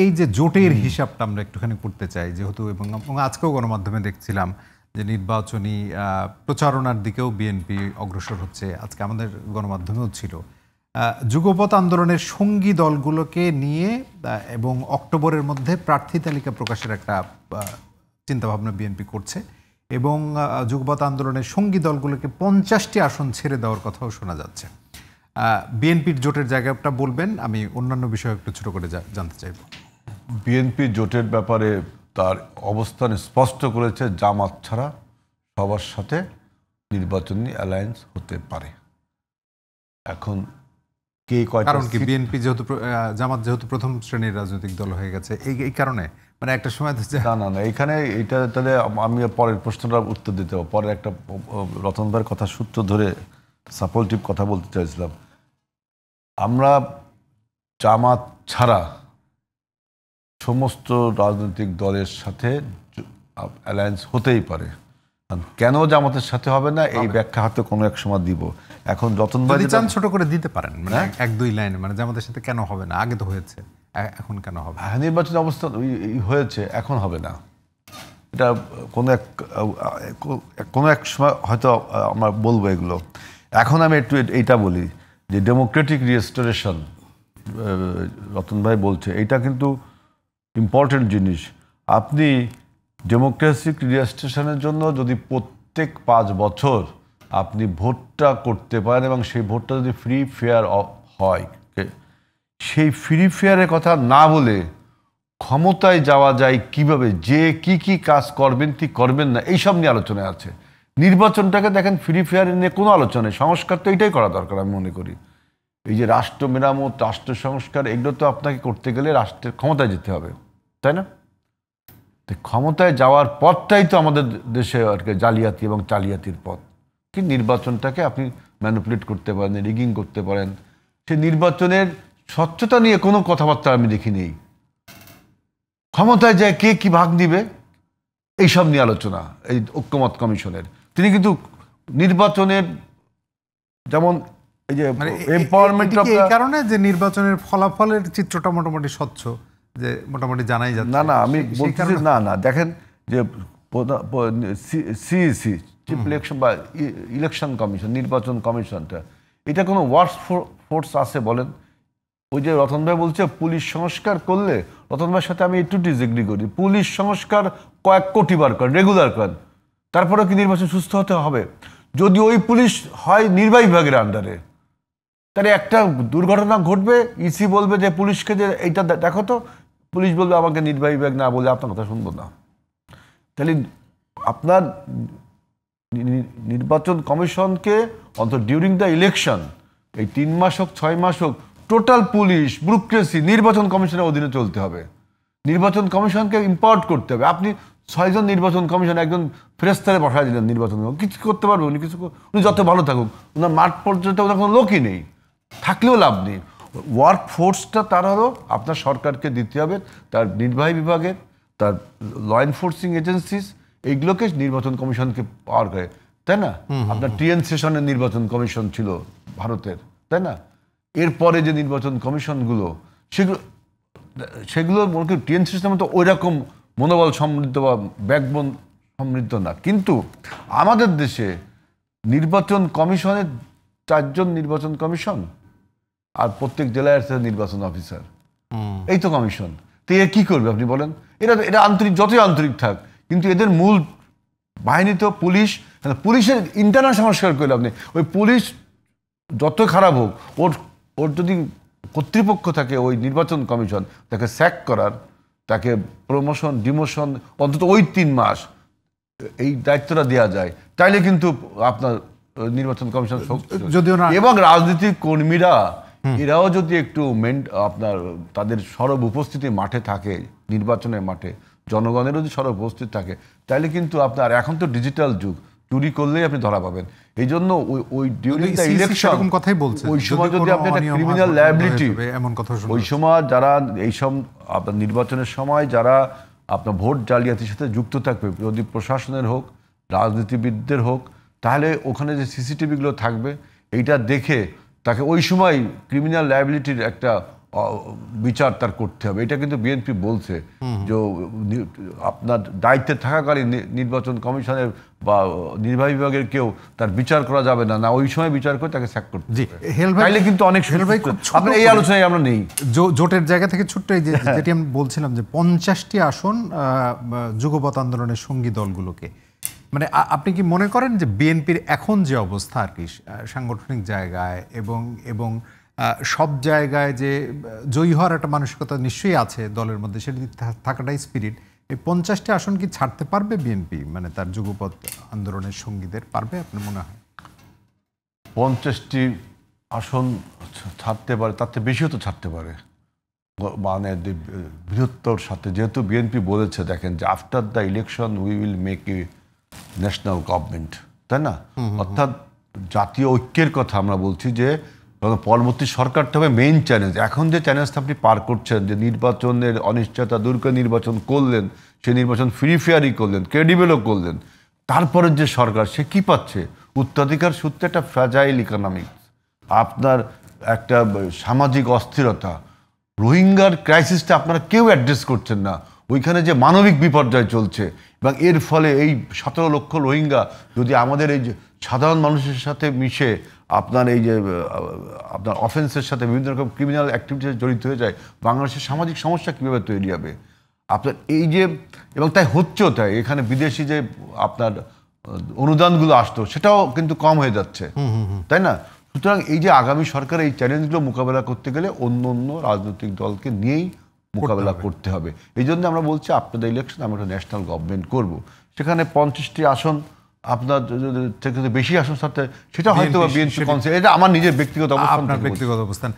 এই যে জোটের হিসাবটা আমরা একটুখানি করতে চাই, যেহেতু এবং আজকেও গণমাধ্যমে দেখছিলাম যে নির্বাচনী প্রচারণার দিকেও বিএনপি অগ্রসর হচ্ছে, আজকে আমাদের গণমাধ্যমেও ছিল। যুগপৎ আন্দোলনের সঙ্গী দলগুলোকে নিয়ে এবং অক্টোবরের মধ্যে প্রার্থী তালিকা প্রকাশের একটা চিন্তাভাবনা বিএনপি করছে এবং যুগপৎ আন্দোলনের সঙ্গী দলগুলোকে 50টি আসন ছেড়ে দেওয়ার কথাও শোনা যাচ্ছে। বিএনপির জোটের জায়গাটা বলবেন, আমি অন্যান্য বিষয় একটু ছোট করে জানতে চাইব। বিএনপি জোটের ব্যাপারে তার অবস্থান স্পষ্ট করেছে, জামাত ছাড়া সবার সাথে নির্বাচনী অ্যালায়েন্স হতে পারে। এখন কে কয়টা, কারণ কি বিএনপি যেহেতু জামাত যেহেতু প্রথম শ্রেণীর রাজনৈতিক দল হয়ে গেছে, এই কারণে মানে একটা সময় না এখানে এটা তাহলে আমি পরের প্রশ্নটার উত্তর দিতে হবে। পরে একটা রতন ভাইয়ের কথা সূত্র ধরে সাপোর্টিভ কথা বলতে চাইছিলাম। আমরা জামাত ছাড়া সমস্ত রাজনৈতিক দলের সাথে অ্যালায়েন্স হতেই পারে। কেন জামাতের সাথে হবে না এই ব্যাখ্যা হয়তো কোনো এক সময় দিব। এখন রতন ভাই চান ছোট করে দিতে পারেন, মানে এক দুই লাইনে, মানে জামাতের সাথে কেন হবে না, আগে তো হয়েছে, এখন কেন হবে? নির্বাচনী অবস্থা হয়েছে, এখন হবে না। এটা কোনো এক সময় হয়তো আমরা বলবো এগুলো। এখন আমি একটু এইটা বলি যে ডেমোক্রেটিক রিস্টোরেশন রতন ভাই বলছে, এইটা কিন্তু ইম্পর্টেন্ট জিনিস। আপনি ডেমোক্রেটিক রিস্টোরেশনের জন্য যদি প্রত্যেক 5 বছর আপনি ভোটটা করতে পারেন এবং সেই ভোটটা যদি ফ্রি ফেয়ার হয়, সেই ফ্রি ফেয়ারের কথা না বলে ক্ষমতায় যাওয়া যায় কিভাবে, যে কি কাজ করবেন কি করবেন না, এইসব নিয়ে আলোচনা আছে। নির্বাচনটাকে দেখেন ফ্রি ফেয়ার নিয়ে কোনো আলোচনা নেই। সংস্কার তো এটাই করা দরকার আমি মনে করি। এই যে রাষ্ট্র মেরামত, রাষ্ট্র সংস্কার, এগুলো তো আপনাকে করতে গেলে রাষ্ট্রের ক্ষমতায় যেতে হবে, তাই না? ক্ষমতায় যাওয়ার পথটাই তো আমাদের দেশে আর কি জালিয়াতি এবং চালিয়াতির পথ। কি নির্বাচনটাকে আপনি ম্যানিপুলেট করতে পারেন, রিগিং করতে পারেন। সেই নির্বাচনের স্বচ্ছতা নিয়ে কোনো কথাবার্তা আমি দেখি নেই। ক্ষমতায় যায় কে কি ভাগ দিবে এইসব নিয়ে আলোচনা এই ঐক্যমত কমিশনের। তিনি কিন্তু নির্বাচনের যেমন এই যে এমপাওয়ারমেন্ট এই কারণে যে নির্বাচনের ফলাফলের চিত্রটা মোটামুটি স্বচ্ছ, যে মোটামুটি জানাই যাচ্ছে। না আমি বলছি না দেখেন যে সিইসি চিফ ইলেকশন বা ইলেকশন কমিশন, নির্বাচন কমিশনটা, এটা কোনো ওয়ার্ক ফোর্স আছে বলেন? ওই যে রতন ভাই বলছে পুলিশ সংস্কার করলে, রতন ভাইয়ের সাথে আমি একটু ডিসএগ্রি করি। পুলিশ সংস্কার কয়েক কোটি বার করেন, রেগুলার করেন, তারপরে কি নির্বাচন সুস্থ হতে হবে? যদি ওই পুলিশ হয় নির্বাহী বিভাগের আন্ডারে, তাহলে একটা দুর্ঘটনা ঘটবে, ইসি বলবে যে পুলিশকে যে এইটা দেখো তো, পুলিশ বলবে আমাকে নির্বাহী বিভাগ না বলে আপনার কথা শুনবো না। তাহলে আপনার নির্বাচন কমিশনকে অন্তত ডিউরিং দ্য ইলেকশন এই 3 মাস হোক 6 মাস হোক টোটাল পুলিশ ব্যুরোক্রেসি নির্বাচন কমিশনের অধীনে চলতে হবে। নির্বাচন কমিশনকে ইম্পাওয়ার করতে হবে। আপনি 6 জন নির্বাচন কমিশন একজন ফেরেস্তারে বসায় দিলেন নির্বাচন, কিছু করতে পারবে উনি? উনি যত ভালো থাকুক, ওনার মাঠ পর্যন্ত ওনার কোনো লোকই নেই, থাকলেও লাভ নেই। ওয়ার্ক ফোর্সটা তার হলো আপনার সরকারকে দিতে হবে, তার নির্বাহী বিভাগের, তার ল এনফোর্সিং এজেন্সিস, এইগুলোকে নির্বাচন কমিশনকে পাওয়ার করে, তাই না? আপনার টিএন সেশনের নির্বাচন কমিশন ছিল ভারতের, তাই না? এরপরে যে নির্বাচন কমিশনগুলো সেগুলো মনে করি টিএন সিস্টেমে তো ওই রকম মনোবল সমৃদ্ধ বা ব্যাকবোন সমৃদ্ধ না। কিন্তু আমাদের দেশে নির্বাচন কমিশনের 4 জন নির্বাচন কমিশন আর প্রত্যেক জেলায় আছে নির্বাচন অফিসার, এই তো কমিশন। তো এরা কি করবে আপনি বলেন? এরা আন্তরিক, যতই আন্তরিক থাক, কিন্তু এদের মূল বাহিনী তো পুলিশ। পুলিশের ইন্টারনাল সংস্কার করলে আপনি ওই পুলিশ যত খারাপ হোক, ওর যদি কর্তৃপক্ষ থাকে ওই নির্বাচন কমিশন, তাকে স্যাক করার, তাকে প্রমোশন ডিমোশন অন্তত ওই 3 মাস এই দায়িত্বটা দেওয়া যায়, তাইলে কিন্তু আপনার নির্বাচন কমিশন যদিও না। এবং রাজনৈতিক কর্মীরা এরাও যদি একটু আপনার তাদের সরব উপস্থিতি মাঠে থাকে, নির্বাচনের মাঠে জনগণেরও যদি সরব উপস্থিত থাকে, তাইলে কিন্তু আপনার, এখন তো ডিজিটাল যুগ, চুরি করলেই আপনি ধরা পাবেন। এই জন্য ওই ডিউরিং দ্য ইলেকশন ওই সময় যদি আপনি একটা ক্রিমিনাল লায়াবিলিটি, ওই সময় যারা এইসব আপনার নির্বাচনের সময় যারা আপনার ভোট জালিয়াতির সাথে যুক্ত থাকবে, যদি প্রশাসনের হোক রাজনীতিবিদদের হোক, তাহলে ওখানে যে সিসিটিভিগুলো থাকবে এইটা দেখে তাকে ওই সময় ক্রিমিনাল লায়াবিলিটির একটা বিচার তার করতে হবে, এটা কিন্তু বিএনপি বলছে যে আপনার দায়িত্বে থাকাকালীন নির্বাচন কমিশনের বা নির্বাহী বিভাগের কেউ তার বিচার করা যাবে না, ওই সময় বিচার করে তাকে স্যাক করতে জি, হবে। হেল ভাই, তাইলে কিন্তু অনেক আপনার এই আলোচনায় আমরা নেই। জোটের জায়গা থেকে ছোট্ট এই যেটি আমি বলছিলাম যে 50টি আসন যুগপৎ আন্দোলনের সঙ্গী দলগুলোকে, মানে আপনি কি মনে করেন যে বিএনপির এখন যে অবস্থা আর কি সাংগঠনিক জায়গায় এবং সব জায়গায় যে জয়ী হওয়ার একটা মানসিকতা নিশ্চয়ই আছে দলের মধ্যে, সেটি থাকাটাই স্পিরিট, এই 50টি আসন কি ছাড়তে পারবে বিএনপি, মানে তার যুগপৎ আন্দোলনের সঙ্গীদের পারবে আপনার মনে হয়? 50টি আসন ছাড়তে পারে, তার থেকে বেশিও তো ছাড়তে পারে, মানে বৃহত্তর সাথে, যেহেতু বিএনপি বলেছে দেখেন যে after the election we will make a national government, তাই না? অর্থাৎ জাতীয় ঐক্যের কথা আমরা বলছি যে পরবর্তী সরকারটা হবে মেইন চ্যালেঞ্জ। এখন যে চ্যালেঞ্জটা আপনি পার করছেন, যে নির্বাচনের অনিশ্চয়তা দূর করে নির্বাচন করলেন, সে নির্বাচন ফ্রি ফেয়ারই করলেন, ক্রেডিবলও করলেন, তারপরের যে সরকার সে কি পাচ্ছে? উত্তরাধিকার সূত্রে একটা ফ্র্যাজাইল ইকোনমিক্স, আপনার একটা সামাজিক অস্থিরতা, রোহিঙ্গার ক্রাইসিসটা আপনারা কেউ অ্যাড্রেস করছেন না, ওইখানে যে মানবিক বিপর্যয় চলছে, এবং এর ফলে এই 17 লক্ষ রোহিঙ্গা যদি আমাদের এই যে সাধারণ মানুষের সাথে মিশে আপনার এই যে আপনার অফেন্সের সাথে বিভিন্ন রকম ক্রিমিনাল অ্যাক্টিভিটিতে জড়িত হয়ে যায়, বাংলাদেশের সামাজিক সমস্যা কীভাবে তৈরি হবে? আপনার এই যে, এবং তাই হচ্ছেও তাই, এখানে বিদেশি যে আপনার অনুদানগুলো আসতো সেটাও কিন্তু কম হয়ে যাচ্ছে, তাই না? সুতরাং এই যে আগামী সরকার এই চ্যালেঞ্জগুলো মোকাবেলা করতে গেলে অন্য অন্য রাজনৈতিক দলকে নিয়েই মোকাবেলা করতে হবে। এই জন্য আমরা বলছি আপনাদের ইলেকশন আমরা একটা ন্যাশনাল গভর্নমেন্ট করব, সেখানে 50টি আসন আপনার থেকে বেশি আসন থাকতে, সেটা হয়তো বিএনপি, এটা আমার নিজের ব্যক্তিগত অবস্থান।